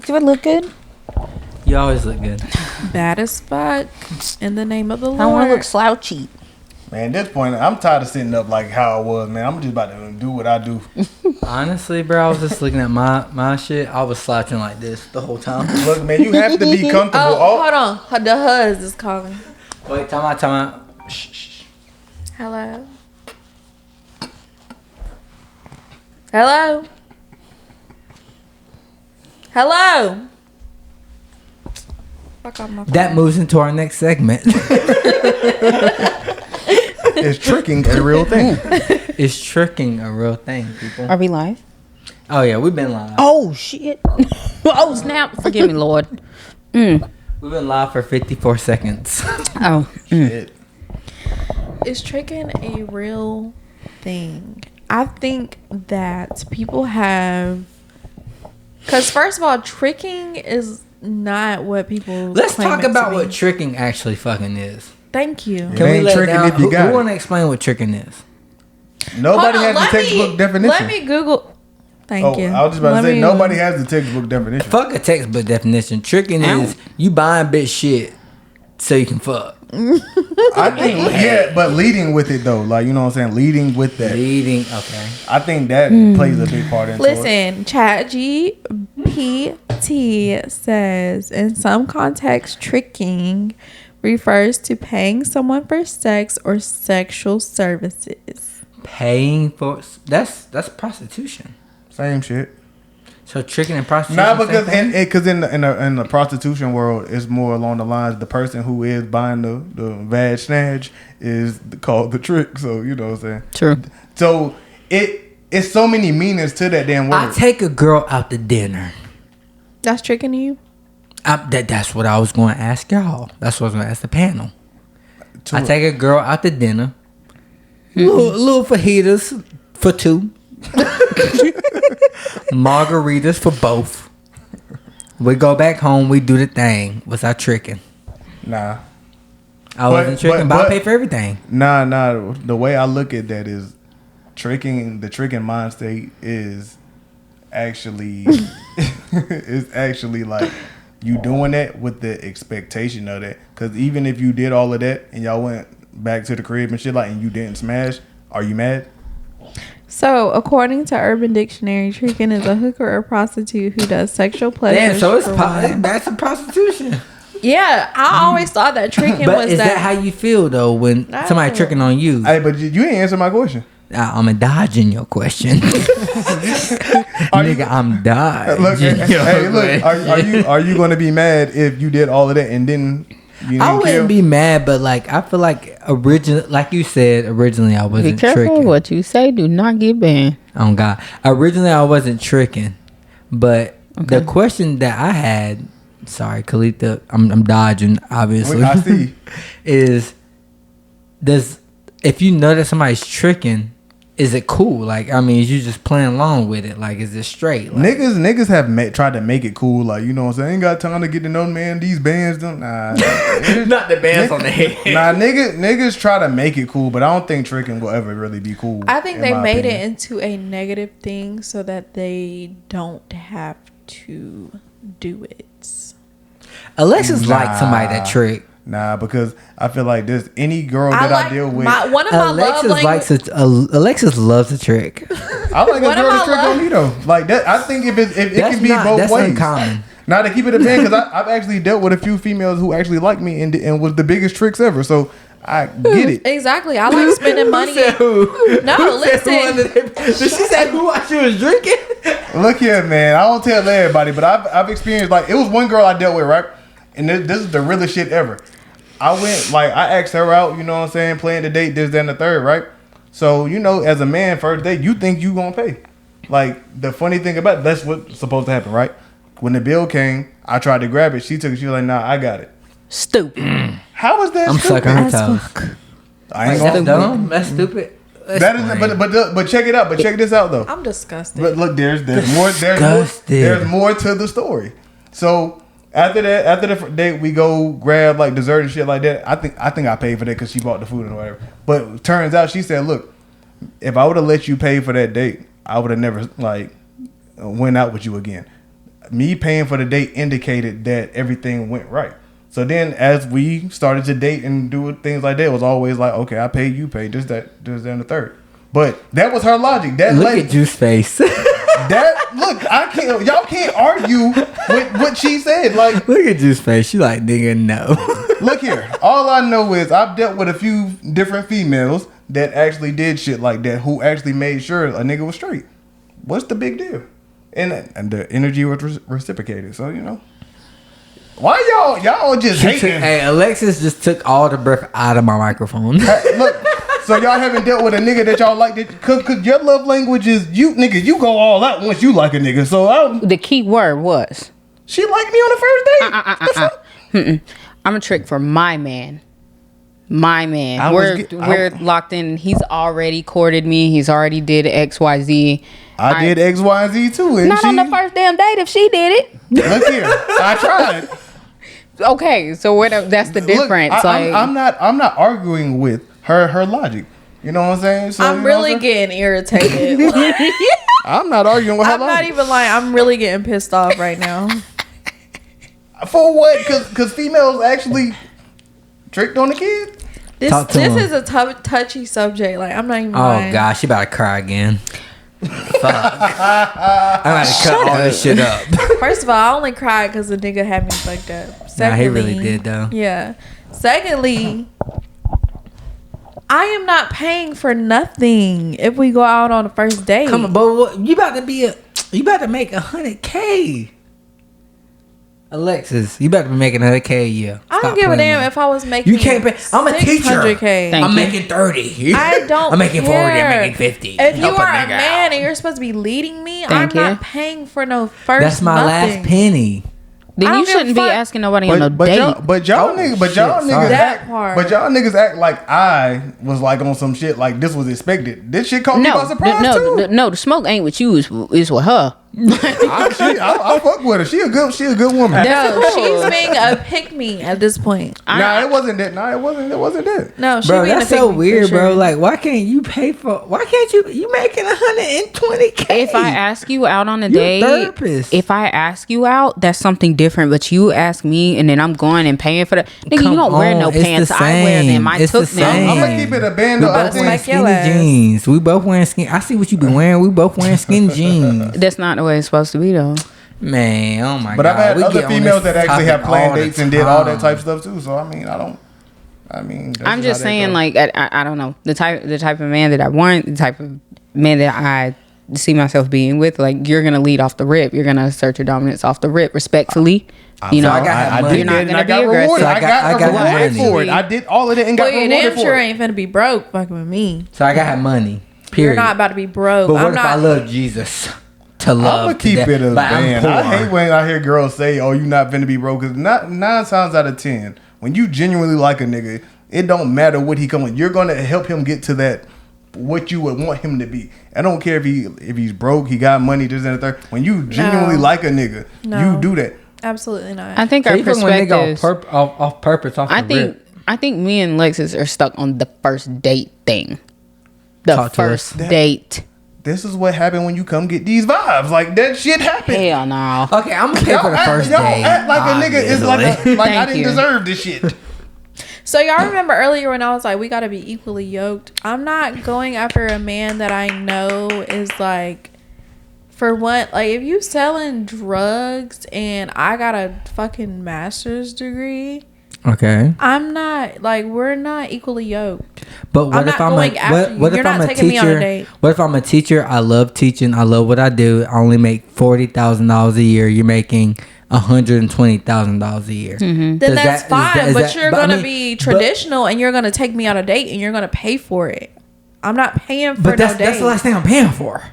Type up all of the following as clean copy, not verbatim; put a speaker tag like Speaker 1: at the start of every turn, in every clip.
Speaker 1: Do I look good?
Speaker 2: You always look good.
Speaker 3: Bad as fuck. In the name of the Lord.
Speaker 1: I don't want to look slouchy.
Speaker 4: Man, at this point, I'm tired of sitting up like how I was, man. I'm just about to do what I do.
Speaker 2: Honestly, bro, I was just looking at my shit. I was slouching like this the whole time.
Speaker 4: Look, man, you have to be comfortable.
Speaker 3: Hold on. The huzz is calling.
Speaker 2: Wait, time out. Shh.
Speaker 3: Hello. Hello. Hello. Fuck off my phone.
Speaker 2: That moves into our next segment.
Speaker 4: It's tricking a real thing.
Speaker 2: It's tricking a real thing, people.
Speaker 1: Are we live?
Speaker 2: Oh yeah, we've been live.
Speaker 1: Oh shit! Oh snap! Forgive me, Lord.
Speaker 2: We've been live for 54 seconds.
Speaker 1: Oh.
Speaker 4: Shit.
Speaker 3: Is tricking a real thing? I think that people have, because first of all, tricking is not what people.
Speaker 2: Let's
Speaker 3: claim
Speaker 2: talk
Speaker 3: it to
Speaker 2: about
Speaker 3: be.
Speaker 2: what tricking actually fucking is.
Speaker 3: Thank you.
Speaker 4: It ain't tricking if you got
Speaker 2: Who
Speaker 4: it.
Speaker 2: want to explain what tricking is?
Speaker 4: Nobody
Speaker 3: Hold on,
Speaker 4: has the textbook definition.
Speaker 3: Let me Google. Thank you.
Speaker 4: I was just about
Speaker 3: Let
Speaker 4: to say,
Speaker 3: me-
Speaker 4: nobody has the textbook definition.
Speaker 2: Fuck a textbook definition. Tricking is you buying bitch shit so you can fuck.
Speaker 4: I think, yeah, but leading with it though, like, you know what I'm saying, leading with that.
Speaker 2: Leading, okay.
Speaker 4: I think that plays a big part into it.
Speaker 3: Listen, ChatGPT says in some contexts, tricking refers to paying someone for sex or sexual services.
Speaker 2: Paying for that's prostitution.
Speaker 4: Same shit.
Speaker 2: So tricking and prostitution.
Speaker 4: Nah, because
Speaker 2: same thing?
Speaker 4: in the prostitution world, it's more along the lines the person who is buying the vag snatch is called the trick. So you know what I'm saying.
Speaker 1: True.
Speaker 4: So it's so many meanings to that damn word.
Speaker 2: I take a girl out to dinner.
Speaker 3: That's tricking you?
Speaker 2: That's what I was going to ask y'all. That's what I was going to ask the panel. I take a girl out to dinner. Little fajitas for two. Margaritas for both. We go back home. We do the thing. Was I tricking?
Speaker 4: Nah.
Speaker 2: I wasn't tricking, but I pay for everything.
Speaker 4: Nah. The way I look at that is tricking. The tricking mind state is actually like you doing that with the expectation of that. Because even if you did all of that and y'all went back to the crib and shit like and you didn't smash, are you mad?
Speaker 3: So, according to Urban Dictionary, tricking is a hooker or prostitute who does sexual pleasure.
Speaker 2: Damn, so it's back to prostitution.
Speaker 3: Yeah, I always thought that tricking
Speaker 2: But
Speaker 3: was
Speaker 2: is that how you feel though when somebody tricking on you?
Speaker 4: Hey, but you didn't answer my question.
Speaker 2: I'm dodging your question. Nigga, I'm dodging.
Speaker 4: Look,
Speaker 2: your
Speaker 4: look. Are you going to be mad if you did all of that and then you didn't
Speaker 2: I wouldn't
Speaker 4: kill?
Speaker 2: be mad, but like I feel like like you said originally, I
Speaker 1: Be
Speaker 2: wasn't
Speaker 1: careful
Speaker 2: tricking.
Speaker 1: what you say. Do not get banned.
Speaker 2: Oh God, originally I wasn't tricking, but the question that I had, sorry, Khalita, I'm dodging obviously.
Speaker 4: I see.
Speaker 2: Is if you know that somebody's tricking, is it cool? Like, I mean, is you just playing along with it? Like, is it straight? Like,
Speaker 4: Niggas have tried to make it cool, like, you know what I'm saying? Ain't got time to get to know man. These bands don't. Nah,
Speaker 2: not the bands on the head.
Speaker 4: Nah, niggas try to make it cool, but I don't think tricking will ever really be cool.
Speaker 3: I think they made
Speaker 4: opinion.
Speaker 3: it into a negative thing so that they don't have to do it.
Speaker 2: Alexis like somebody that trick.
Speaker 4: Nah, because I feel like this any girl that I deal with.
Speaker 3: One of my love languages.
Speaker 2: Alexis loves a trick.
Speaker 4: I like a girl to trick on me though. Like that, I think if it can be both
Speaker 2: that's
Speaker 4: ways.
Speaker 2: Uncommon.
Speaker 4: Now to keep it a band, because I've actually dealt with a few females who actually like me and was the biggest tricks ever. So I get it.
Speaker 3: Exactly. I like spending money. No, listen.
Speaker 2: Did she say who while she was drinking?
Speaker 4: Look here, man. I don't tell everybody, but I've experienced, like, it was one girl I dealt with, right? And this is the realest shit ever. I went, like, I asked her out, you know what I'm saying, playing the date, this, that, and the third, right? So, you know, as a man, first date, you think you gonna pay. Like, the funny thing about it, that's what's supposed to happen, right? When the bill came, I tried to grab it. She took it. She was like, nah, I got it.
Speaker 1: Stupid.
Speaker 4: How is that
Speaker 2: I'm
Speaker 4: stupid?
Speaker 2: sucking her toes.
Speaker 4: I ain't
Speaker 2: That's
Speaker 4: gonna.
Speaker 2: dumb. That's stupid.
Speaker 4: That is, but check it out. But check this out, though.
Speaker 3: I'm disgusted.
Speaker 4: But look, there's more. There's more to the story. So after the date, we go grab like dessert and shit like that. I think I paid for that because she bought the food and whatever. But turns out she said, "Look, if I would have let you pay for that date, I would have never like went out with you again. me paying for the date indicated that everything went right. So then as we started to date and do things like that, it was always like, okay, I pay, you pay, this, that, and the third. But that was her logic. That
Speaker 2: Look at Juice face.
Speaker 4: I can't. Y'all can't argue with what she said. Like,
Speaker 2: look at Juice face. She like, nigga, no.
Speaker 4: Look here. All I know is I've dealt with a few different females that actually did shit like that, who actually made sure a nigga was straight. What's the big deal? And the energy was reciprocated. So why y'all just hating?
Speaker 2: Hey, Alexis just took all the breath out of my microphone.
Speaker 4: Look. So y'all haven't dealt with a nigga that y'all like, cause your love language is you go all out once you like a nigga. So
Speaker 1: The key word was
Speaker 4: she liked me on the first date.
Speaker 1: I'm a trick for my man. My man. We're locked in. He's already courted me. He's already did XYZ.
Speaker 4: I did X, Y, and Z too.
Speaker 1: Not on the first damn date if she did it.
Speaker 4: Look here, I tried.
Speaker 1: Okay, so that's the difference.
Speaker 4: Look, I'm not arguing with her logic. You know what I'm saying? So,
Speaker 3: I'm really getting irritated.
Speaker 4: I'm not arguing with her
Speaker 3: I'm
Speaker 4: logic.
Speaker 3: not even lying. I'm really getting pissed off right now.
Speaker 4: For what? Because females actually tricked on the kid?
Speaker 3: This is a touchy subject. Like, I'm not even lying.
Speaker 2: Oh, gosh. She about to cry again. Fuck. I'm about to cut all this shit up.
Speaker 3: First of all, I only cried because the nigga had me fucked up. Secondly,
Speaker 2: nah, he really did, though.
Speaker 3: Yeah. Secondly, I am not paying for nothing if we go out on the first date.
Speaker 2: Come on, but you about to make $100K. Alexis, you about to be making $100K a year.
Speaker 3: I don't give a damn if I was making.
Speaker 2: You can't pay. I'm a teacher.
Speaker 3: $600K.
Speaker 1: Thank
Speaker 2: I'm
Speaker 1: you.
Speaker 2: making 30.
Speaker 3: I don't.
Speaker 2: I'm making 40.
Speaker 3: care.
Speaker 2: I'm making 50.
Speaker 3: If you
Speaker 2: Help
Speaker 3: are a
Speaker 2: nigga
Speaker 3: man
Speaker 2: out.
Speaker 3: and you're supposed to be leading me,
Speaker 1: Thank
Speaker 3: I'm
Speaker 1: you.
Speaker 3: not paying for no first.
Speaker 2: That's my
Speaker 3: nothing.
Speaker 2: last penny.
Speaker 1: Then
Speaker 3: I
Speaker 1: you
Speaker 3: don't give a
Speaker 1: shouldn't be
Speaker 3: fuck.
Speaker 1: asking nobody on no date.
Speaker 4: y'all niggas
Speaker 3: That
Speaker 4: act.
Speaker 3: part.
Speaker 4: But y'all niggas act like I was like on some shit like this was expected. This shit caught me by surprise too.
Speaker 1: No, the smoke ain't with you. Is with her.
Speaker 4: I fuck with her. She a good woman.
Speaker 3: No, she's being a pick me at this point.
Speaker 4: It wasn't that. It wasn't that.
Speaker 3: No, she's
Speaker 2: Bro,
Speaker 3: being
Speaker 2: that's
Speaker 3: a pick
Speaker 2: so
Speaker 3: me,
Speaker 2: weird,
Speaker 3: for sure.
Speaker 2: bro. Like, why can't you making $120K?
Speaker 1: If I ask you out on a
Speaker 2: You're a
Speaker 1: date,
Speaker 2: therapist.
Speaker 1: if I ask you out, that's something different. But you ask me, and then I'm going and paying for that. Nigga,
Speaker 2: Come
Speaker 1: you don't wear no
Speaker 2: on, it's
Speaker 1: pants.
Speaker 2: the
Speaker 1: I wear them. I
Speaker 2: It's
Speaker 1: took
Speaker 2: the
Speaker 1: them.
Speaker 2: same.
Speaker 4: I'm gonna keep it a band.
Speaker 2: We
Speaker 4: I
Speaker 2: both
Speaker 4: think
Speaker 2: wearing
Speaker 3: Smack your
Speaker 2: skinny
Speaker 3: ass.
Speaker 2: jeans. We both wearing skin. I see what you been wearing. We both wearing skinny jeans.
Speaker 1: That's not the way it's supposed to be, though.
Speaker 2: Man, oh my
Speaker 4: But
Speaker 2: god.
Speaker 4: I've had
Speaker 2: We
Speaker 4: other
Speaker 2: get on
Speaker 4: females
Speaker 2: this
Speaker 4: that actually have
Speaker 2: topic
Speaker 4: planned
Speaker 2: all the
Speaker 4: dates and did all that
Speaker 2: time.
Speaker 4: type of stuff too. So that's
Speaker 1: I'm just
Speaker 4: how that
Speaker 1: saying,
Speaker 4: goes.
Speaker 1: like, I don't know the type of man that I want, the type of man that I see myself being with. Like, you're gonna lead off the rip. You're gonna assert your dominance off the rip, respectfully. You know,
Speaker 2: I got money.
Speaker 1: you're not
Speaker 4: and
Speaker 1: gonna
Speaker 4: I got
Speaker 1: be aggressive.
Speaker 4: rewarded. I got rewarded
Speaker 2: money.
Speaker 4: for it. I did all of it and got
Speaker 3: Well, you
Speaker 4: rewarded
Speaker 3: damn
Speaker 4: for
Speaker 3: sure
Speaker 4: it.
Speaker 3: ain't finna be broke fucking with me.
Speaker 2: So I got money.
Speaker 3: You're
Speaker 2: Period.
Speaker 3: not about to be broke.
Speaker 2: But what
Speaker 3: I'm
Speaker 2: if
Speaker 3: not.
Speaker 2: I love Jesus? To love.
Speaker 4: I'm gonna keep
Speaker 2: to
Speaker 4: it a
Speaker 2: but I'm
Speaker 4: band. I
Speaker 2: poor.
Speaker 4: hate when I hear girls say, "Oh, you not finna be broke." Because 9 times out of 10, when you genuinely like a nigga, it don't matter what he come with. You're gonna help him get to that what you would want him to be. I don't care if he's broke, he got money, this and the third. When you genuinely like a nigga,
Speaker 3: No.
Speaker 4: you do that.
Speaker 3: Absolutely not.
Speaker 1: I think
Speaker 2: So
Speaker 1: our
Speaker 2: you fucking with a nigga
Speaker 1: perspectives.
Speaker 2: off purpose, off
Speaker 1: I
Speaker 2: the
Speaker 1: think
Speaker 2: rip.
Speaker 1: I think me and Lexus are stuck on the first date thing. The
Speaker 2: Talk to us.
Speaker 1: first date.
Speaker 4: This is what happened when you come get these vibes. Like that shit happened.
Speaker 1: Hell no.
Speaker 2: Okay, I'm gonna pay for the first
Speaker 4: y'all
Speaker 2: day.
Speaker 4: act like a nigga is like I
Speaker 1: Thank
Speaker 4: didn't
Speaker 1: you.
Speaker 4: deserve this shit.
Speaker 3: So y'all remember earlier when I was like, we gotta be equally yoked. I'm not going after a man that I know is like, for what, like if you selling drugs and I got a fucking master's degree,
Speaker 2: Okay,
Speaker 3: I'm not like, we're not equally yoked.
Speaker 2: but what
Speaker 3: I'm
Speaker 2: if
Speaker 3: not
Speaker 2: I'm
Speaker 3: going after you.
Speaker 2: what
Speaker 3: You're
Speaker 2: if I'm
Speaker 3: not
Speaker 2: a
Speaker 3: taking me on a
Speaker 2: teacher?
Speaker 3: date.
Speaker 2: What if I'm a teacher? I love teaching. I love what I do. I only make $40,000 a year. You're making $120,000 a year.
Speaker 3: Then
Speaker 2: Does
Speaker 3: that's
Speaker 2: that-
Speaker 3: fine,
Speaker 2: is
Speaker 3: but
Speaker 2: that-
Speaker 3: you're
Speaker 2: but I
Speaker 3: gonna
Speaker 2: mean,
Speaker 3: be
Speaker 2: but-
Speaker 3: traditional and you're gonna take me on a date and you're gonna pay for it. I'm not paying for
Speaker 2: But
Speaker 3: no
Speaker 2: that's
Speaker 3: date.
Speaker 2: the last thing I'm paying for.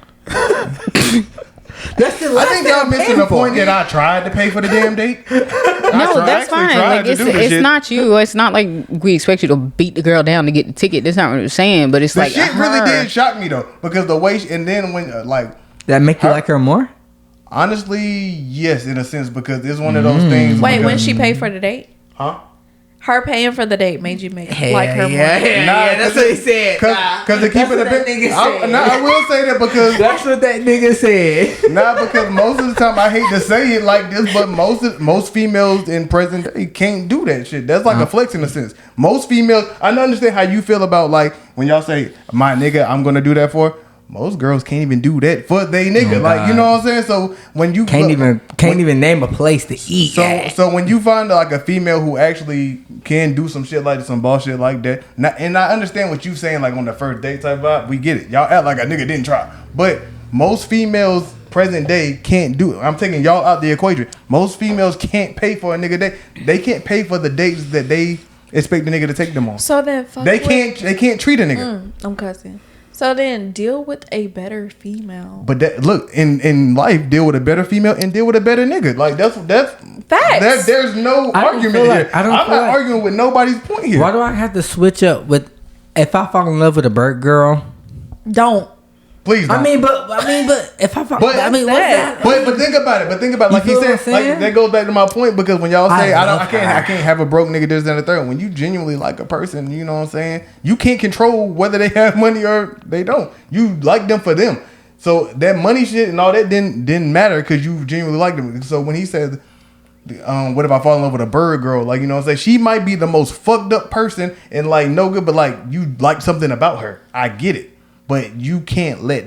Speaker 2: That's the
Speaker 4: I
Speaker 2: last
Speaker 4: think
Speaker 2: thing
Speaker 4: y'all
Speaker 2: I'm
Speaker 4: missing
Speaker 2: paying
Speaker 4: the
Speaker 2: for.
Speaker 4: point that I tried to pay for the damn date.
Speaker 1: No, that's fine. Like it's not you. It's not like we expect you to beat the girl down to get the ticket. That's not what we're saying. But it's
Speaker 4: The
Speaker 1: like
Speaker 4: shit really
Speaker 1: her.
Speaker 4: did shock me though, because the way and then when
Speaker 2: That make you like her more?
Speaker 4: honestly, yes, in a sense, because it's one of those things.
Speaker 3: Wait,
Speaker 4: because-
Speaker 3: when she paid for the date?
Speaker 4: huh?
Speaker 3: her paying for the date made you make
Speaker 2: Hell
Speaker 3: like her more.
Speaker 2: That's what he said.
Speaker 4: Because to keep it a bit, I will say that because
Speaker 2: that's what that nigga said.
Speaker 4: because most of the time I hate to say it like this, but most females in present day can't do that shit. That's like a flex in a sense. Most females, I don't understand how you feel about like when y'all say my nigga, I'm gonna do that for. Most girls can't even do that for they nigga. Like, you know what I'm saying? So when you
Speaker 2: can't even name a place to eat.
Speaker 4: So when you find like a female who actually can do some shit like some bullshit like that, and I understand what you saying like on the first date type vibe, we get it. Y'all act like a nigga didn't try. But most females present day can't do it. I'm taking y'all out the equation. Most females can't pay for a nigga date. They can't pay for the dates that they expect the nigga to take them on.
Speaker 3: So then
Speaker 4: they can't treat a nigga.
Speaker 3: I'm cussing. So then deal with a better female.
Speaker 4: But that look in life, deal with a better female and deal with a better nigga. Like that's
Speaker 3: facts.
Speaker 4: There's no argument here. I'm not arguing with nobody's point here.
Speaker 2: Why do I have to switch up with if I fall in love with a bird girl?
Speaker 3: Don't.
Speaker 4: Please don't.
Speaker 2: I mean, but if I fall,
Speaker 4: what's
Speaker 2: that?
Speaker 4: But think about it. Like he said, like that goes back to my point because when y'all say I can't have a broke nigga this and the third. When you genuinely like a person, you know what I'm saying. You can't control whether they have money or they don't. You like them for them. So that money shit and all that didn't matter because you genuinely like them. So when he said, what if I fall in love with a bird girl? Like, you know what I'm saying? She might be the most fucked up person and like no good, but like you like something about her. I get it. But you can't let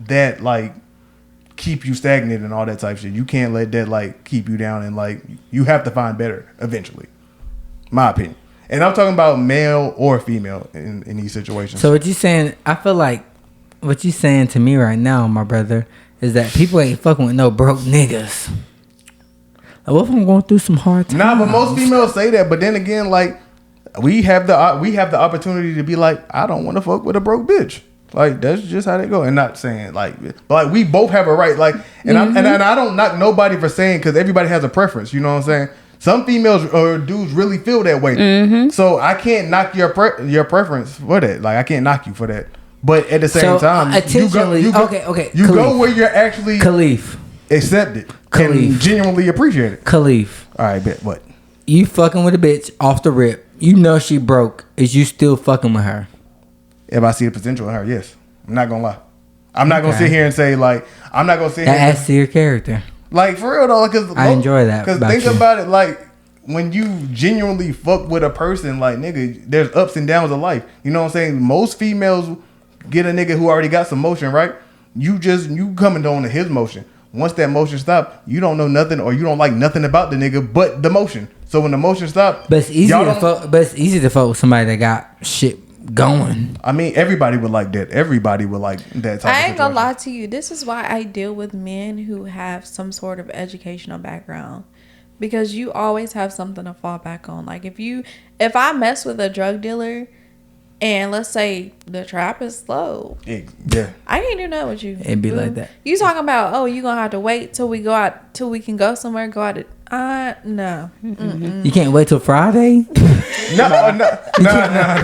Speaker 4: that like keep you stagnant and all that type of shit. You can't let that like keep you down and like you have to find better eventually. My opinion. And I'm talking about male or female in these situations.
Speaker 2: So what you saying? I feel like what you saying to me right now, my brother, is that people ain't fucking with no broke niggas. Like, what if I'm going through some hard times?
Speaker 4: Nah, but most females say that. But then again, like we have the opportunity to be like, I don't want to fuck with a broke bitch. Like that's just how they go, and not saying like, but like we both have a right. Like, and I don't knock nobody for saying because everybody has a preference. You know what I'm saying? Some females or dudes really feel that way. So I can't knock your preference for that. Like I can't knock you for that. But at the same time, you go where you're actually
Speaker 2: Khalif
Speaker 4: accepted and genuinely appreciate it.
Speaker 2: Khalif.
Speaker 4: All right, bet what?
Speaker 2: You fucking with a bitch off the rip. You know she broke. Is you still fucking with her?
Speaker 4: If I see the potential in her, yes. I'm not gonna lie. I'm not gonna sit here and say like I'm not gonna sit here.
Speaker 2: That adds to your character.
Speaker 4: Like for real though, because
Speaker 2: I enjoy that.
Speaker 4: Because think about it, like when you genuinely fuck with a person, like nigga, there's ups and downs of life. You know what I'm saying? Most females get a nigga who already got some motion, right? You coming on to his motion. Once that motion stop, you don't know nothing or you don't like nothing about the nigga but the motion. So when the motion stop,
Speaker 2: but it's easy to fuck with somebody that got shit going.
Speaker 4: I mean, everybody would like that. Everybody would like that type
Speaker 3: I
Speaker 4: of
Speaker 3: ain't gonna lie to you. This is why I deal with men who have some sort of educational background. Because you always have something to fall back on. Like if I mess with a drug dealer and let's say the trap is slow.
Speaker 4: Yeah.
Speaker 3: I can't do nothing with you.
Speaker 2: It'd be like that.
Speaker 3: You talking about, you gonna have to wait till we can go somewhere, go out no. Mm-mm.
Speaker 2: You can't wait till Friday?
Speaker 4: No.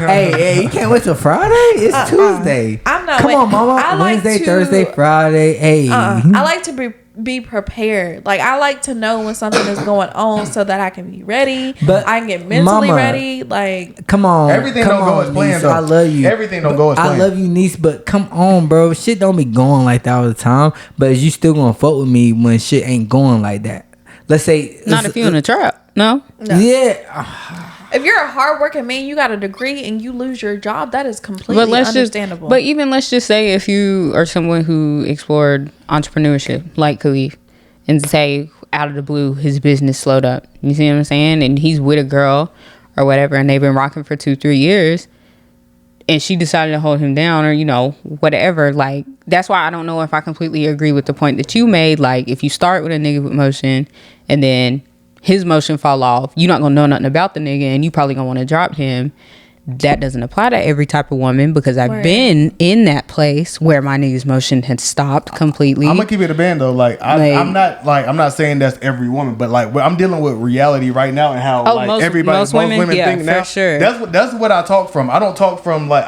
Speaker 2: Hey, you can't wait till Friday? It's Tuesday.
Speaker 3: I'm not.
Speaker 2: Come on, mama. Wednesday, Thursday, Friday. Hey.
Speaker 3: I like to be prepared. Like I like to know when something is going on so that I can be ready. But I can get mentally ready. Like
Speaker 2: come on.
Speaker 4: Everything don't go as planned though.
Speaker 2: I love you.
Speaker 4: Everything don't go as planned.
Speaker 2: I love you, niece, but come on, bro. Shit don't be going like that all the time. But is you still gonna fuck with me when shit ain't going like that? Let's say
Speaker 1: not if you in a trap. No.
Speaker 2: Yeah.
Speaker 3: If you're a hardworking man, you got a degree and you lose your job, that is completely understandable.
Speaker 1: Let's just say if you are someone who explored entrepreneurship like Khalif and say out of the blue his business slowed up. You see what I'm saying? And he's with a girl or whatever and they've been rocking for 2-3 years and she decided to hold him down or, whatever. Like, that's why I don't know if I completely agree with the point that you made. Like, if you start with a nigga with motion and then his motion fall off, you're not gonna know nothing about the nigga and you probably gonna want to drop him. That doesn't apply to every type of woman because I've been in that place where my nigga's motion had stopped completely.
Speaker 4: I'm gonna keep it a band though. I'm not saying that's every woman, but like I'm dealing with reality right now and how most women think now.
Speaker 1: Sure.
Speaker 4: That's what I talk from. I don't talk from when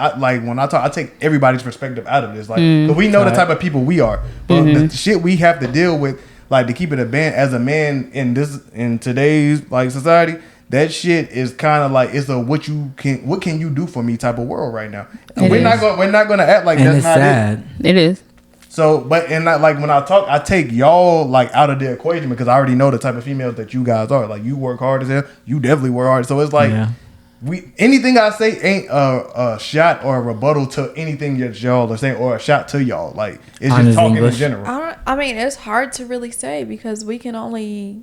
Speaker 4: I talk, I take everybody's perspective out of this. Like 'cause we know the type of people we are, but the shit we have to deal with, like to keep it a band as a man in today's like society. that shit is kind of like it's a what can you do for me type of world right now.
Speaker 1: It
Speaker 4: We're
Speaker 1: is.
Speaker 4: not gonna act like
Speaker 2: And
Speaker 4: that's
Speaker 2: it's
Speaker 4: not
Speaker 2: sad.
Speaker 1: It is.
Speaker 4: So, but and not, like when I talk, I take y'all like out of the equation because I already know the type of females that you guys are. Like you work hard as hell. You definitely work hard. So it's like anything I say ain't a shot or a rebuttal to anything that y'all are saying or a shot to y'all. Like it's
Speaker 2: Honest
Speaker 4: just talking
Speaker 2: English.
Speaker 4: in general.
Speaker 3: I mean, it's hard to really say because we can only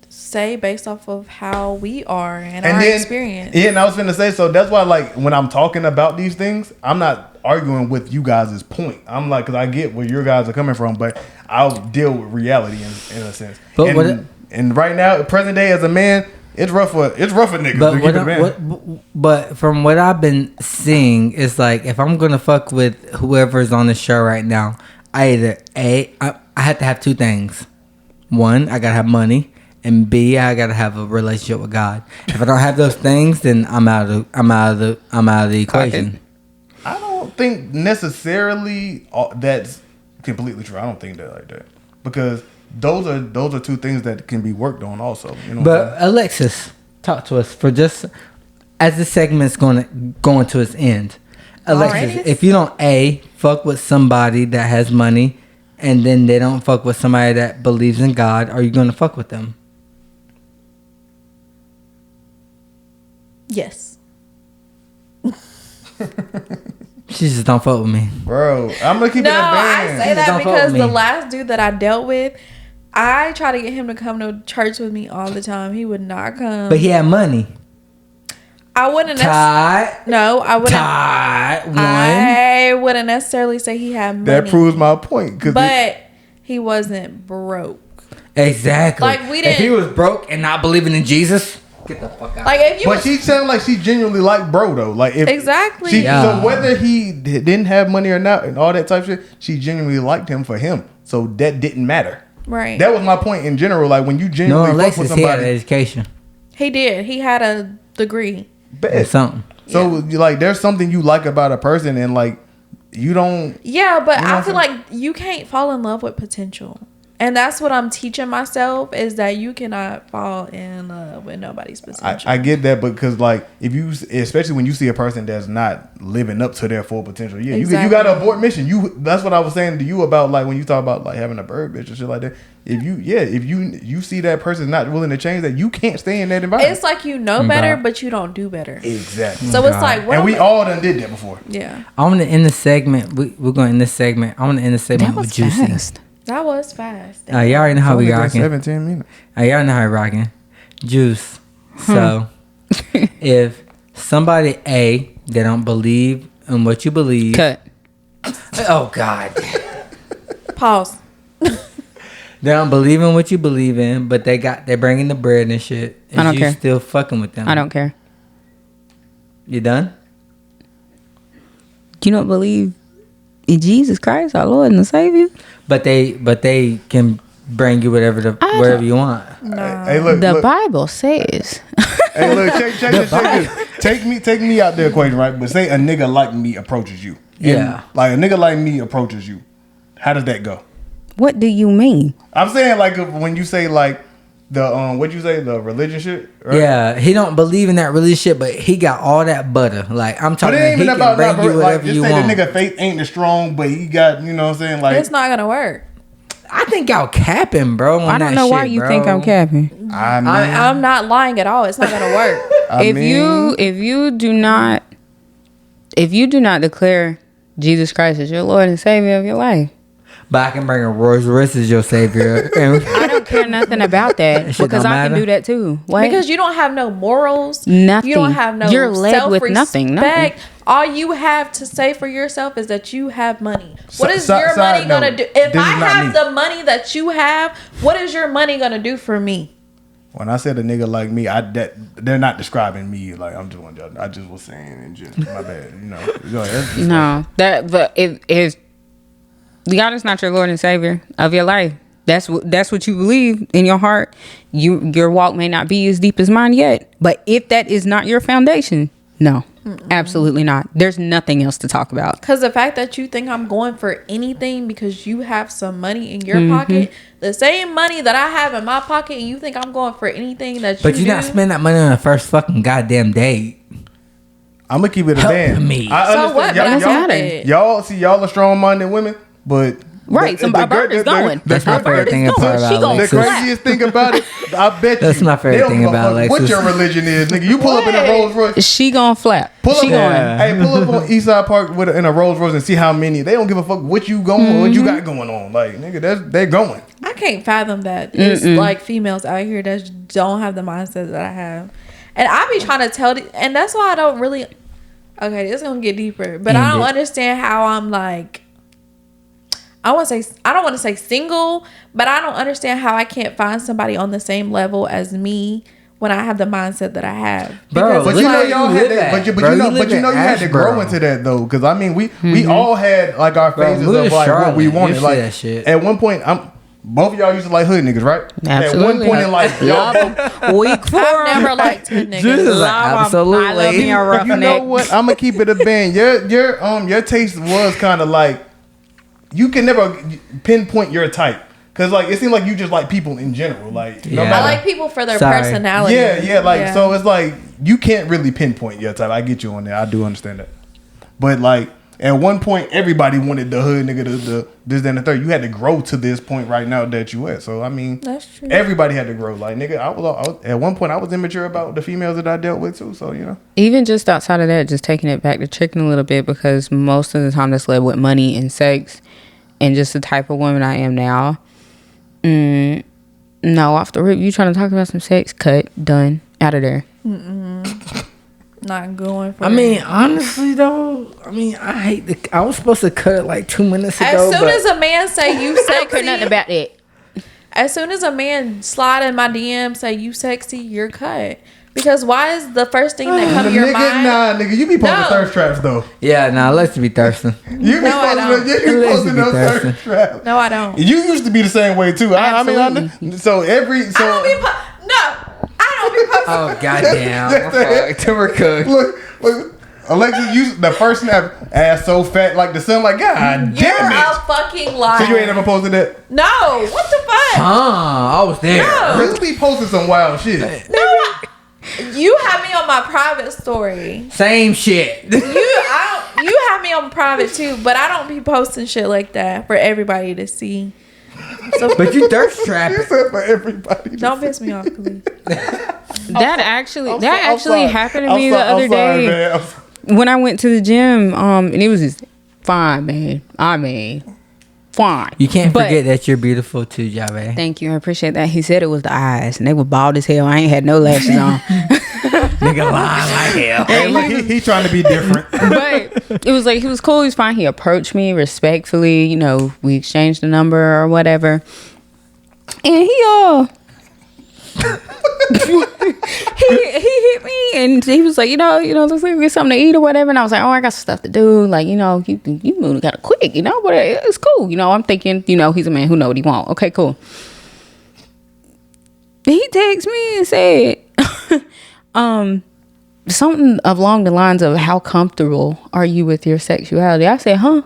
Speaker 3: say based off of how we are and our experience.
Speaker 4: Yeah, and I was finna say, so that's why like when I'm talking about these things, I'm not arguing with you guys' point. I'm like, because I get where your guys are coming from, but I'll deal with reality in a sense.
Speaker 2: But
Speaker 4: and right now, present day as a man, it's rough for niggas.
Speaker 2: But
Speaker 4: to keep it a man.
Speaker 2: but from what I've been seeing, it's like if I'm gonna fuck with whoever's on the show right now, I have to have two things. One, I gotta have money, and B, I gotta have a relationship with God. If I don't have those things, then I'm out of the equation.
Speaker 4: I don't think necessarily that's completely true. I don't think that like that because those are two things that can be worked on also. You know.
Speaker 2: But Alexis, talk to us for just as the segment's going to its end. Alexis,
Speaker 3: Alrighty.
Speaker 2: if you don't fuck with somebody that has money, and then they don't fuck with somebody that believes in God, are you gonna fuck with them?
Speaker 3: Yes.
Speaker 2: She just don't fuck with me.
Speaker 4: Bro, I'm gonna keep it a
Speaker 3: I
Speaker 4: band.
Speaker 3: say that
Speaker 2: Don't fuck
Speaker 3: because
Speaker 2: with
Speaker 3: the
Speaker 2: me.
Speaker 3: last dude that I dealt with, I try to get him to come to church with me all the time. He would not come.
Speaker 2: But he had money.
Speaker 3: I wouldn't.
Speaker 2: Todd.
Speaker 3: No, I wouldn't.
Speaker 2: Todd. One.
Speaker 3: I wouldn't necessarily say he had money.
Speaker 4: That proves my point.
Speaker 3: But he wasn't broke.
Speaker 2: Exactly.
Speaker 3: Like, we
Speaker 2: If he
Speaker 3: didn't-
Speaker 2: was broke and not believing in Jesus, get the fuck out.
Speaker 3: Like if you.
Speaker 4: But she sounded like she genuinely liked bro though. Like if
Speaker 3: Exactly.
Speaker 2: Yeah.
Speaker 4: So whether he didn't have money or not and all that type of shit, she genuinely liked him for him. So that didn't matter.
Speaker 3: Right.
Speaker 4: That was my point in general. Like when you
Speaker 2: No,
Speaker 4: genuinely fuck with
Speaker 2: Alexis, he had an
Speaker 4: somebody,
Speaker 2: education.
Speaker 3: He did. He had a degree.
Speaker 2: Or
Speaker 4: bet.
Speaker 2: something.
Speaker 4: So like there's something you like about a person and like you don't.
Speaker 3: Yeah, but
Speaker 4: You know
Speaker 3: I
Speaker 4: what
Speaker 3: feel
Speaker 4: I'm
Speaker 3: like you can't fall in love with potential. And that's what I'm teaching myself is that you cannot fall in love with nobody's potential.
Speaker 4: I get that, because like if you, especially when you see a person that's not living up to their full potential, yeah, you got to abort mission. That's what I was saying to you about like when you talk about like having a bird bitch and shit like that. If you see that person not willing to change, that you can't stay in that environment.
Speaker 3: It's like you know better, but you don't do better.
Speaker 4: Exactly.
Speaker 3: So it's like, what
Speaker 4: and
Speaker 3: am
Speaker 4: we
Speaker 3: I-
Speaker 4: all done did that before.
Speaker 3: Yeah,
Speaker 2: I want to end the segment. We're going to end this segment. I want to end the segment
Speaker 1: That
Speaker 2: with
Speaker 1: was
Speaker 2: Juicy.
Speaker 1: fast.
Speaker 3: that was fast.
Speaker 2: Y'all already know how we
Speaker 4: Only been
Speaker 2: rocking.
Speaker 4: 17 minutes.
Speaker 2: Y'all know how we rocking. Juice. So, if somebody they don't believe in what you believe.
Speaker 1: Cut.
Speaker 2: Oh God.
Speaker 3: Pause.
Speaker 2: They don't believe in what you believe in, but they're bringing the bread and shit. Is
Speaker 1: I don't
Speaker 2: you
Speaker 1: care.
Speaker 2: still fucking with them?
Speaker 1: I don't care.
Speaker 2: You done?
Speaker 1: You don't believe in Jesus Christ, our Lord and Savior?
Speaker 2: But they can bring you wherever you want.
Speaker 3: No.
Speaker 4: Hey, look.
Speaker 1: The
Speaker 4: look.
Speaker 1: Bible says.
Speaker 4: Hey, look. Check this. Take me out the equation, right? But say a nigga like me approaches you. And,
Speaker 2: Yeah.
Speaker 4: like a nigga like me approaches you. How does that go?
Speaker 1: What do you mean?
Speaker 4: I'm saying like when you say like the what'd you say, the religion shit, right?
Speaker 2: Yeah, he don't believe in that relationship, but he got all that butter. Like I'm
Speaker 4: But
Speaker 2: talking,
Speaker 4: it ain't
Speaker 2: he
Speaker 4: even
Speaker 2: can
Speaker 4: about
Speaker 2: bring
Speaker 4: not
Speaker 2: you
Speaker 4: like
Speaker 2: whatever
Speaker 4: just
Speaker 2: you
Speaker 4: say
Speaker 2: want.
Speaker 4: the nigga faith ain't as strong, but he got, you know what I'm saying, like
Speaker 3: It's not gonna work.
Speaker 2: I think y'all capping, bro. On
Speaker 1: I don't
Speaker 2: that
Speaker 1: know why
Speaker 2: shit,
Speaker 1: you
Speaker 2: bro.
Speaker 1: think I'm capping.
Speaker 4: I mean,
Speaker 3: I'm not lying at all. It's not gonna work.
Speaker 1: If you do not declare Jesus Christ as your Lord and Savior of your life,
Speaker 2: But I can bring a Rolls Royce as your savior. And
Speaker 1: I don't care nothing about that
Speaker 2: That shit
Speaker 1: because
Speaker 2: don't
Speaker 1: I can
Speaker 2: matter?
Speaker 1: do that too. What?
Speaker 3: Because you don't have no morals.
Speaker 1: Nothing.
Speaker 3: You don't have no
Speaker 1: You're led with nothing,
Speaker 3: self-respect. All you have to say for yourself is that you have money. What is
Speaker 4: Si-
Speaker 3: your
Speaker 4: side
Speaker 3: money gonna
Speaker 4: note,
Speaker 3: do? If
Speaker 4: this
Speaker 3: I
Speaker 4: is not
Speaker 3: have
Speaker 4: me.
Speaker 3: the money that you have, what is your money gonna do for me?
Speaker 4: when I said a nigga like me, they're not describing me. Like I'm just one. I just was saying in general. My bad. You know. That's just
Speaker 1: No, but if God is not your Lord and Savior of your life, that's what you believe in your heart. Your walk may not be as deep as mine yet, but if that is not your foundation, no, absolutely not. There's nothing else to talk about.
Speaker 3: Because the fact that you think I'm going for anything because you have some money in your
Speaker 1: Mm-hmm.
Speaker 3: pocket the same money that I have in my pocket, and you think I'm going for anything that you
Speaker 2: But you're
Speaker 3: do?
Speaker 2: not spending that money on the first fucking goddamn date.
Speaker 4: I'm gonna keep it a
Speaker 2: Help
Speaker 4: band.
Speaker 2: me.
Speaker 4: I
Speaker 3: So
Speaker 4: understand.
Speaker 3: what?
Speaker 1: But I
Speaker 4: Y'all,
Speaker 1: got
Speaker 4: y'all,
Speaker 1: it.
Speaker 4: y'all see, y'all are strong-minded women, but
Speaker 1: Right, a bird is going.
Speaker 2: That's my favorite thing
Speaker 1: Bird is
Speaker 2: about
Speaker 1: going. She gonna
Speaker 4: The
Speaker 2: Alexis.
Speaker 1: flap.
Speaker 4: craziest thing about it, I bet
Speaker 2: That's
Speaker 4: you.
Speaker 2: my favorite
Speaker 4: they don't
Speaker 2: thing
Speaker 4: give a
Speaker 2: about
Speaker 4: fuck what
Speaker 2: Alexis.
Speaker 4: your religion is, nigga. You pull up in a
Speaker 3: What?
Speaker 4: Rolls Royce.
Speaker 1: She gonna flap.
Speaker 4: Pull up,
Speaker 1: She going.
Speaker 4: hey, pull up on Eastside Park in a Rolls Royce and see how many. They don't give a fuck what you going, what you got going on. Like, nigga, they're going.
Speaker 3: I can't fathom that. It's like females out here that don't have the mindset that I have, and I be trying to tell, and that's why I don't really. Okay, this is gonna get deeper, but I don't understand how I'm like. I don't want to say single, but I don't understand how I can't find somebody on the same level as me when I have the mindset that I have.
Speaker 2: Bro,
Speaker 3: Because
Speaker 4: But
Speaker 3: it's
Speaker 4: you know
Speaker 3: like,
Speaker 4: y'all had that. But you had to grow into that though, because I mean we all had like our
Speaker 2: Bro,
Speaker 4: phases
Speaker 2: move
Speaker 4: of
Speaker 2: to
Speaker 4: like what we
Speaker 2: Charlotte.
Speaker 4: wanted.
Speaker 2: You
Speaker 4: Like
Speaker 2: see that shit.
Speaker 4: at one point, both of y'all used to like hood niggas, right?
Speaker 1: Absolutely.
Speaker 4: At one point in life, y'all.
Speaker 1: Week 4.
Speaker 3: I've never liked hood niggas.
Speaker 2: Jesus, absolutely.
Speaker 1: I love me a
Speaker 4: You know
Speaker 1: roughneck.
Speaker 4: what? I'm gonna keep it a band. Your taste was kind of like you can never pinpoint your type because like it seemed like you just like people in general. Like no
Speaker 2: Yeah.
Speaker 4: matter-
Speaker 3: I like people for their
Speaker 2: Sorry.
Speaker 3: personality.
Speaker 4: yeah, like
Speaker 3: Yeah.
Speaker 4: so it's like you can't really pinpoint your type. I get you on there. I do understand that. But like at one point, everybody wanted the hood nigga, the this, that, and the third. You had to grow to this point right now that you at. So I mean,
Speaker 3: That's true.
Speaker 4: everybody had to grow. Like nigga, I was at one point I was immature about the females that I dealt with too. So you know,
Speaker 1: Even just outside of that, just taking it back to chicken a little bit, because most of the time that's led with money and sex and just the type of woman I am now. No, off the rip, you trying to talk about some sex, cut, done, out of there.
Speaker 3: Not going for
Speaker 2: I mean, honestly though, I hate I was supposed to cut it like 2 minutes ago.
Speaker 3: as soon
Speaker 2: but
Speaker 3: as a man say you
Speaker 1: I don't care nothing
Speaker 3: sexy,
Speaker 1: about that.
Speaker 3: as soon as a man slide in my DM say you sexy, you're cut. Because why is the first thing that come to your
Speaker 4: nigga,
Speaker 3: mind?
Speaker 4: nah, nigga, you be posting
Speaker 3: No.
Speaker 4: thirst traps though.
Speaker 2: yeah, nah, let's be thirsting.
Speaker 4: You be
Speaker 3: No, I
Speaker 4: posting,
Speaker 3: don't.
Speaker 4: you be
Speaker 2: Let's
Speaker 4: posting
Speaker 2: be
Speaker 4: those
Speaker 2: thirsty.
Speaker 4: thirst traps.
Speaker 3: No, I don't.
Speaker 4: You used to be the same way too. I mean,
Speaker 1: Absolutely.
Speaker 4: so every
Speaker 3: I don't be I don't be posting.
Speaker 2: Oh goddamn!
Speaker 4: Just
Speaker 2: We're cooked.
Speaker 4: look, Alexis, you the first snap ass so fat like the sun. Like God
Speaker 3: You're
Speaker 4: damn
Speaker 3: a
Speaker 4: it!
Speaker 3: fucking liar.
Speaker 4: So you ain't ever posted that?
Speaker 3: No, what the fuck?
Speaker 2: I was there.
Speaker 3: No.
Speaker 4: You be posting some wild shit.
Speaker 3: No, you have me on my private story.
Speaker 2: Same shit.
Speaker 3: You have me on private too, but I don't be posting shit like that for everybody to see. So
Speaker 2: But you thirst
Speaker 4: You
Speaker 2: trapping.
Speaker 4: said for everybody.
Speaker 3: don't piss me off, please.
Speaker 1: That actually
Speaker 4: I'm sorry.
Speaker 1: happened to
Speaker 4: I'm
Speaker 1: me
Speaker 4: so-
Speaker 1: the other
Speaker 4: I'm sorry,
Speaker 1: day
Speaker 4: man. I'm sorry.
Speaker 1: when I went to the gym. And it was just fine, man. I mean, fine.
Speaker 2: You can't
Speaker 1: But-
Speaker 2: forget that you're beautiful too, Jave.
Speaker 1: Thank you, I appreciate that. He said it was the eyes, and they were bald as hell. I ain't had no lashes on.
Speaker 2: Nigga lying like hell.
Speaker 4: Hey, look, he trying to be different.
Speaker 1: But it was like he was cool. He was fine. He approached me respectfully. You know, we exchanged the number or whatever, and he hit me, and he was like, let's get something to eat or whatever. And I was like, oh, I got stuff to do. Like, you moved kind of quick, but it's cool. I'm thinking, he's a man who know what he want. Okay, cool. He texted me and said, something along the lines of, how comfortable are you with your sexuality? I said, huh?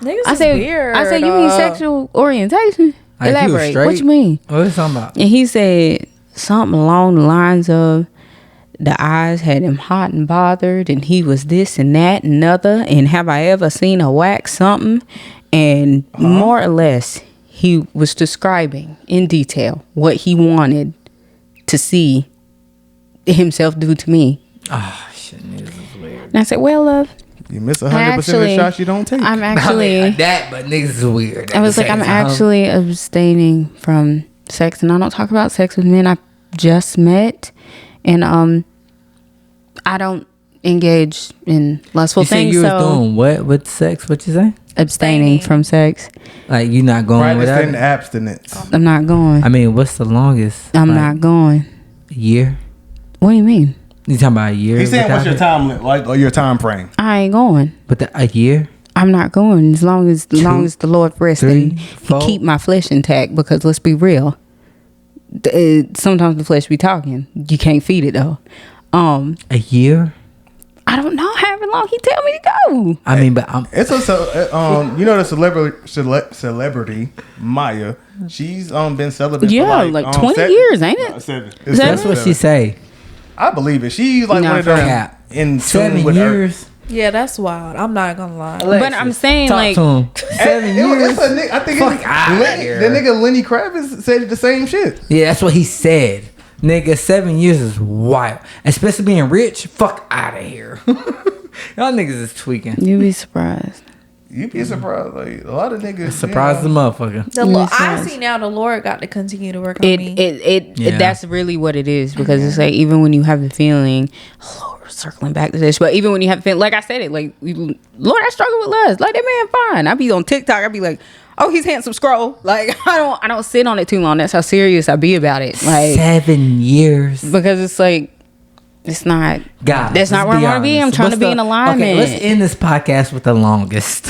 Speaker 3: Niggas
Speaker 1: I
Speaker 3: is
Speaker 1: said,
Speaker 3: weird.
Speaker 1: you mean sexual orientation?
Speaker 2: Like, he was
Speaker 1: Elaborate. What
Speaker 2: straight?
Speaker 1: you mean?
Speaker 2: What are you talking about?
Speaker 1: And he said something along the lines of, the eyes had him hot and bothered, and he was this and that and other, and have I ever seen a wax something? And more or less, he was describing in detail what he wanted to see himself do to me.
Speaker 2: Oh shit, this is weird.
Speaker 1: And I said, well, love,
Speaker 4: You miss 100% of the shots you don't take.
Speaker 1: I'm
Speaker 2: I
Speaker 1: actually...
Speaker 2: mean, that, but niggas is weird.
Speaker 1: I was like, I'm actually abstaining from sex, and I don't talk about sex with men I just met, and I don't engage in lustful
Speaker 2: You said
Speaker 1: things.
Speaker 2: you was
Speaker 1: So
Speaker 2: doing what with sex? What you say?
Speaker 1: abstaining from sex.
Speaker 2: Like you not going with
Speaker 4: Practicing
Speaker 2: that?
Speaker 4: abstinence.
Speaker 1: I'm not going.
Speaker 2: I mean, what's the longest?
Speaker 1: I'm
Speaker 2: Like,
Speaker 1: not going.
Speaker 2: a year.
Speaker 1: What do you mean?
Speaker 2: You talking about a year?
Speaker 4: He's saying
Speaker 2: without
Speaker 4: what's your
Speaker 2: it?
Speaker 4: time limit, like or your time frame.
Speaker 1: I ain't going.
Speaker 2: But a year?
Speaker 1: I'm not going as long as the Lord rests and
Speaker 2: 3, 4.
Speaker 1: keep my flesh intact. Because let's be real, sometimes the flesh be talking. You can't feed it though.
Speaker 2: A year?
Speaker 1: I don't know. However driving long, he tell me to go.
Speaker 2: I mean, but
Speaker 4: It's you know, the celebrity Maya. She's been celibate
Speaker 1: Yeah,
Speaker 4: for
Speaker 1: like 20 years, ain't it?
Speaker 4: 7.
Speaker 2: that's what she say.
Speaker 4: I believe it. She's like
Speaker 1: Nah,
Speaker 4: one of
Speaker 1: for
Speaker 4: them
Speaker 2: real.
Speaker 4: in tune
Speaker 2: 7
Speaker 4: with her.
Speaker 2: years.
Speaker 3: Yeah, that's wild. I'm not gonna lie.
Speaker 1: But I'm saying,
Speaker 2: Talk
Speaker 1: like,
Speaker 2: to him. 7 years.
Speaker 4: I think
Speaker 2: Fuck outta here.
Speaker 4: the nigga Lenny Kravitz said the same shit.
Speaker 2: Yeah, that's what he said. Nigga, 7 years is wild. Especially being rich. Fuck out of here. Y'all niggas is tweaking.
Speaker 1: you'd be surprised.
Speaker 4: You'd be surprised. Like a lot of niggas
Speaker 2: Surprise the motherfucker.
Speaker 3: I see now the Lord got to continue to work on me.
Speaker 2: Yeah.
Speaker 1: That's really what it is, because it's like, even when you have the feeling, Lord, we're circling back to this, but even when you have the feeling, like I said it, like, Lord, I struggle with lust. Like, that man fine. I be on TikTok, I be like, oh, he's handsome, scroll. Like, I don't sit on it too long. That's how serious I be about it. Like,
Speaker 2: 7 years.
Speaker 1: because it's like, it's not,
Speaker 2: God,
Speaker 1: that's not where I want to be. I'm trying to be in alignment.
Speaker 2: Okay, let's end this podcast with the longest.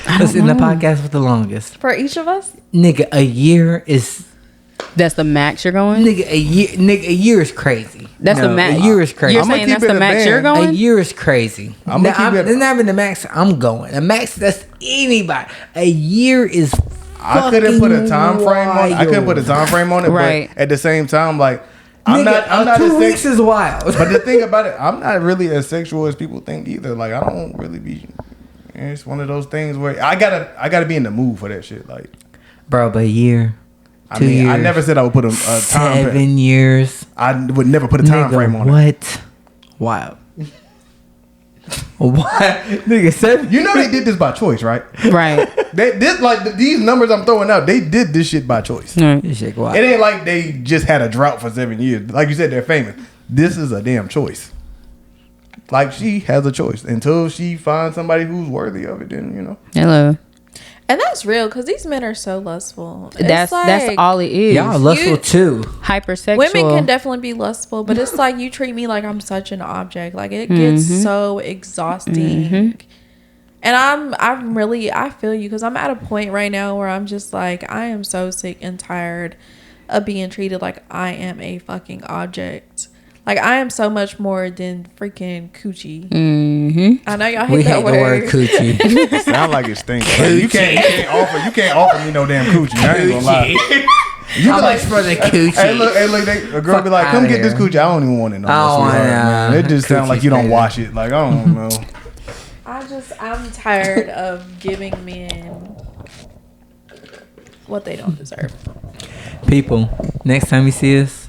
Speaker 2: Let's end the podcast with the longest.
Speaker 3: For each of us,
Speaker 2: Nigga, a year is
Speaker 1: That's the max you're going?
Speaker 2: nigga a year is crazy.
Speaker 1: That's the max.
Speaker 2: A year is crazy.
Speaker 1: You're
Speaker 4: I'ma
Speaker 1: saying
Speaker 4: keep
Speaker 1: that's
Speaker 4: it
Speaker 1: the
Speaker 4: a
Speaker 1: max
Speaker 4: band.
Speaker 1: you're
Speaker 2: A
Speaker 1: going?
Speaker 2: year is crazy.
Speaker 4: I'ma keep it-
Speaker 2: It's not even the max I'm going. The max, that's anybody. A year is
Speaker 4: I couldn't put a time frame on it. I couldn't put a time frame on it.
Speaker 1: Right.
Speaker 4: But at the same time, like I'm not
Speaker 2: 2
Speaker 4: as
Speaker 2: weeks is wild.
Speaker 4: But the thing about it, I'm not really as sexual as people think either. Like I don't really be. It's one of those things where I gotta be in the mood for that shit. Like,
Speaker 2: Bro, but a year.
Speaker 4: I
Speaker 2: 2
Speaker 4: mean,
Speaker 2: years.
Speaker 4: I never said I would put a time.
Speaker 2: 7 years.
Speaker 4: I would never put a time
Speaker 2: Nigga,
Speaker 4: frame on it.
Speaker 2: what? Wild. What? Nigga, 7
Speaker 4: You know they did this by choice, right?
Speaker 1: Right.
Speaker 4: They did these numbers I'm throwing out. They did this shit by choice.
Speaker 1: Right.
Speaker 2: This shit wild.
Speaker 4: It ain't like they just had a drought for 7 years. Like you said, they're famous. This is a damn choice. Like she has a choice until she finds somebody who's worthy of it. Then you know.
Speaker 1: Hello.
Speaker 3: and that's real because these men are so lustful. It's
Speaker 1: That's
Speaker 3: like,
Speaker 1: all it is.
Speaker 2: Y'all lustful too.
Speaker 1: Hypersexual.
Speaker 3: Women can definitely be lustful, but it's like you treat me like I'm such an object. Like it gets so exhausting. And I feel you because I'm at a point right now where I'm just like, I am so sick and tired of being treated like I am a fucking object. Like I am so much more than freaking coochie. I know y'all hate
Speaker 2: We
Speaker 3: that
Speaker 2: hate
Speaker 3: word.
Speaker 2: the word coochie.
Speaker 4: Sound like it stinks. Like, you can't offer me no damn coochie. I ain't gonna lie. You
Speaker 2: How
Speaker 4: be
Speaker 2: much for the coochie?
Speaker 4: Hey look, a girl
Speaker 2: Fuck
Speaker 4: be like, come
Speaker 2: outta
Speaker 4: get this
Speaker 2: here.
Speaker 4: coochie. I don't even want it no
Speaker 2: I don't
Speaker 4: more, sweetheart,
Speaker 2: want
Speaker 4: man. It just sounds like you don't
Speaker 2: coochie
Speaker 4: wash it. Like I don't know.
Speaker 3: I'm tired of giving men what they don't deserve.
Speaker 2: People, next time you see us,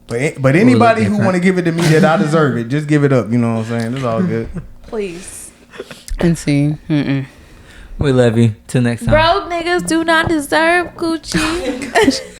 Speaker 4: But anybody who
Speaker 2: different.
Speaker 4: want to give it to me that I deserve it, just give it up. You know what I'm saying? It's all good.
Speaker 3: Please.
Speaker 1: And see.
Speaker 2: we love you. Till next time.
Speaker 3: Broke niggas do not deserve coochie.